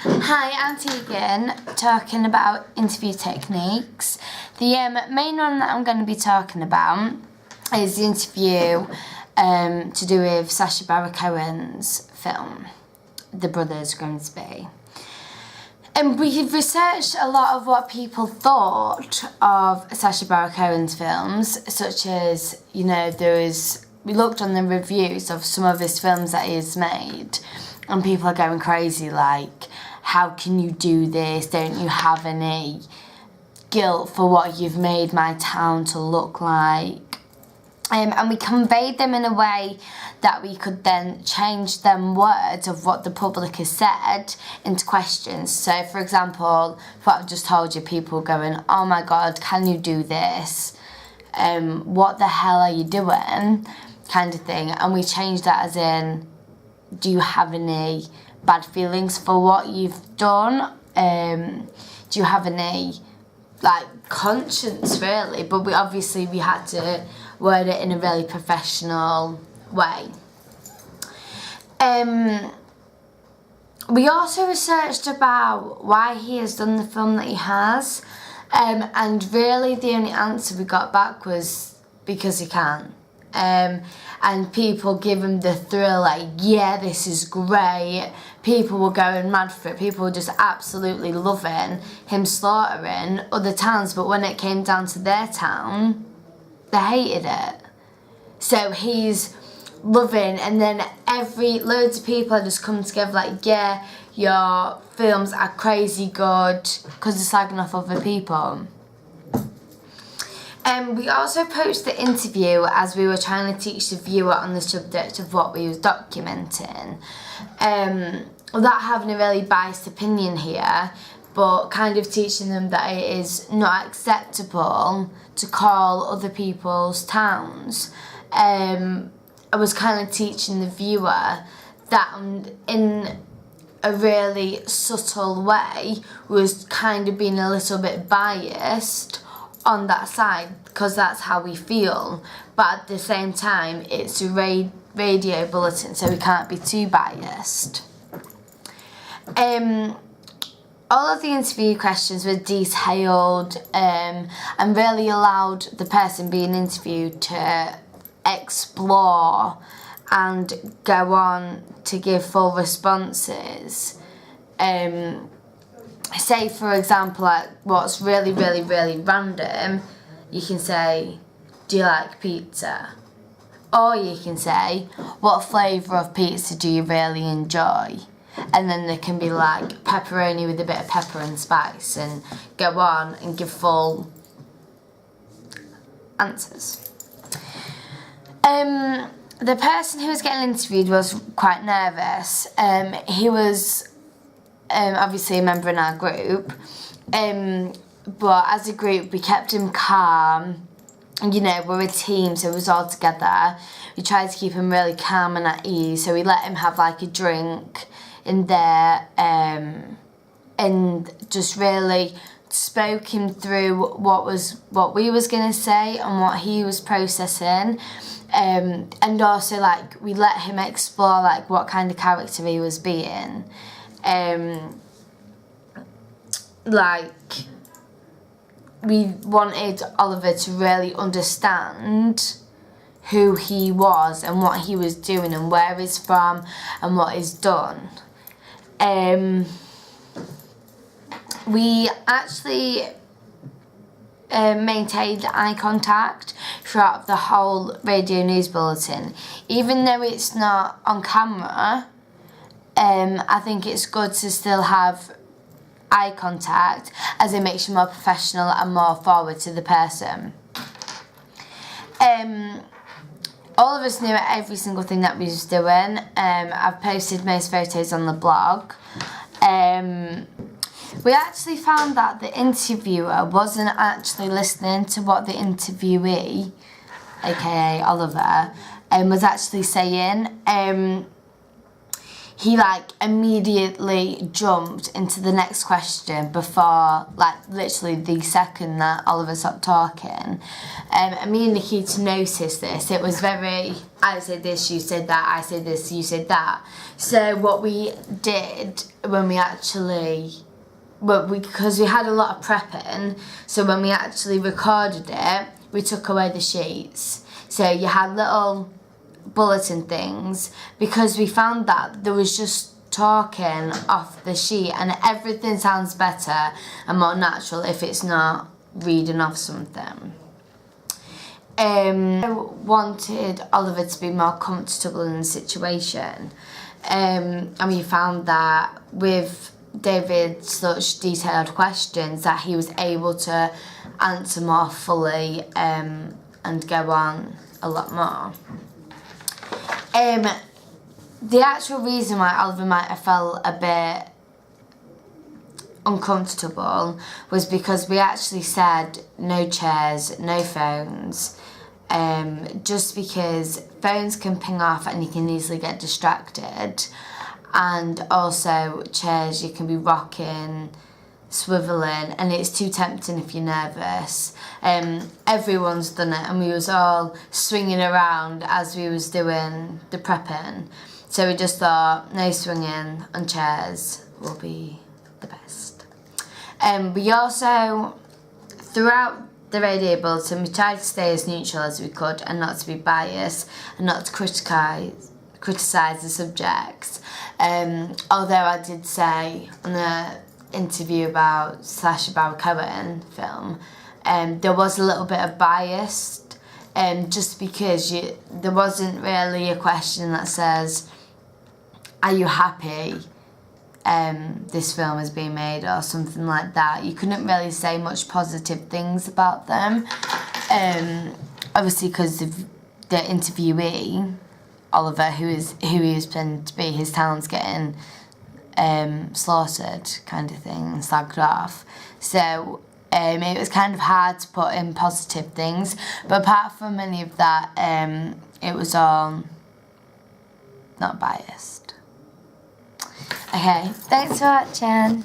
Hi, I'm Tegan, talking about interview techniques. The main one that I'm going to be talking about is the interview to do with Sacha Baron Cohen's film, The Brothers Grimsby. And we've researched a lot of what people thought of Sacha Baron Cohen's films, such as, we looked on the reviews of some of his films that he's made, and people are going crazy, like, how can you do this? Don't you have any guilt for what you've made my town to look like? And we conveyed them in a way that we could then change them words of what the public has said into questions. So, for example, what I've just told you, people going, oh my God, can you do this? What the hell are you doing? Kind of thing. And we changed that as in, do you have any bad feelings for what you've done? Do you have any, conscience, really? But we had to word it in a really professional way. We also researched about why he has done the film that he has, and really the only answer we got back was because he can. And people give him the thrill, yeah, this is great. People were going mad for it. People were just absolutely loving him slaughtering other towns, but when it came down to their town, they hated it. So he's loving, and then loads of people have just come together yeah, your films are crazy good because they're slagging off other people. We also approached the interview as we were trying to teach the viewer on the subject of what we was documenting. Without having a really biased opinion here, but kind of teaching them that it is not acceptable to call other people's towns. I was kind of teaching the viewer that in a really subtle way was kind of being a little bit biased on that side, because that's how we feel, but at the same time it's a radio bulletin, so we can't be too biased. All of the interview questions were detailed and really allowed the person being interviewed to explore and go on to give full responses. Say, for example, what's really, really, really random, you can say, do you like pizza? Or you can say, what flavour of pizza do you really enjoy? And then there can be pepperoni with a bit of pepper and spice, and go on and give full answers. The person who was getting interviewed was quite nervous. He was obviously a member in our group, but as a group we kept him calm. We're a team, so it was all together. We tried to keep him really calm and at ease, so we let him have a drink in there, and just really spoke him through what we was going to say and what he was processing, and also we let him explore what kind of character he was being. We wanted Oliver to really understand who he was and what he was doing and where he's from and what he's done. We actually maintained eye contact throughout the whole radio news bulletin. Even though it's not on camera, I think it's good to still have eye contact, as it makes you more professional and more forward to the person. All of us knew every single thing that we was doing. I've posted most photos on the blog. We actually found that the interviewer wasn't actually listening to what the interviewee, aka Oliver, was actually saying. he like immediately jumped into the next question before, like, literally the second that Oliver stopped talking. And me and Nikita noticed this. It was very, I said this, you said that, I said this, you said that. So what we did when we actually, because we had a lot of prepping, so when we actually recorded it, we took away the sheets. So you had little bulletin things, because we found that there was just talking off the sheet, and everything sounds better and more natural if it's not reading off something. I wanted Oliver to be more comfortable in the situation, and we found that with David's such detailed questions that he was able to answer more fully and go on a lot more. The actual reason why Oliver might have felt a bit uncomfortable was because we actually said no chairs, no phones, just because phones can ping off and you can easily get distracted, and also chairs you can be rocking, swiveling, and it's too tempting if you're nervous. Everyone's done it, and we was all swinging around as we was doing the prepping, so we just thought no swinging on chairs will be the best. We also, throughout the radio bulletin, we tried to stay as neutral as we could and not to be biased and not to criticise the subjects. Although I did say on the interview about Sacha Baron Cohen film, there was a little bit of bias, just because there wasn't really a question that says, are you happy this film is being made, or something like that. You couldn't really say much positive things about them, obviously because of the interviewee, Oliver, who he was planned to be. His talent's getting slaughtered, kind of thing, and slagged off. So it was kind of hard to put in positive things, but apart from any of that, it was all not biased. Okay, thanks for watching.